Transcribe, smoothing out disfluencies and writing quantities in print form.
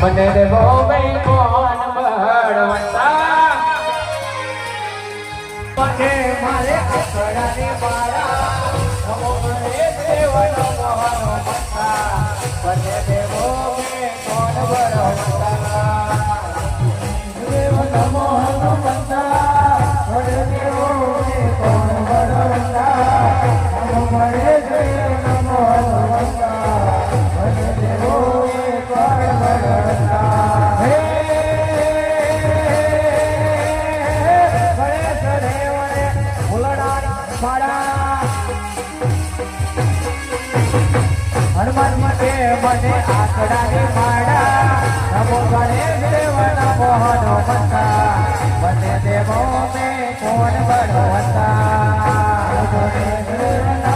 મને દેવો ભાઈ કોણ બળવંતા મને મારે આખડાની માળા નમો હરે દેવ નમો હનુમંતા મને દેવો ભાઈ કોણ બળવંતા દેવ નમો હનુમંતા મને દેવો ભાઈ કોણ બળવંતા નમો હરે દેવ નમો હનુમંતા મને દેવો ભાઈ કોણ બળવંતા હે ગણેશ દેવને ભૂલડાની માળા હનુમાન માટે મને આંકડાની માળા નમો ગણેશ દેવ નમો હનુમંતા મને દેવો મેં કોણ બળવંતા ગણેશ દેવ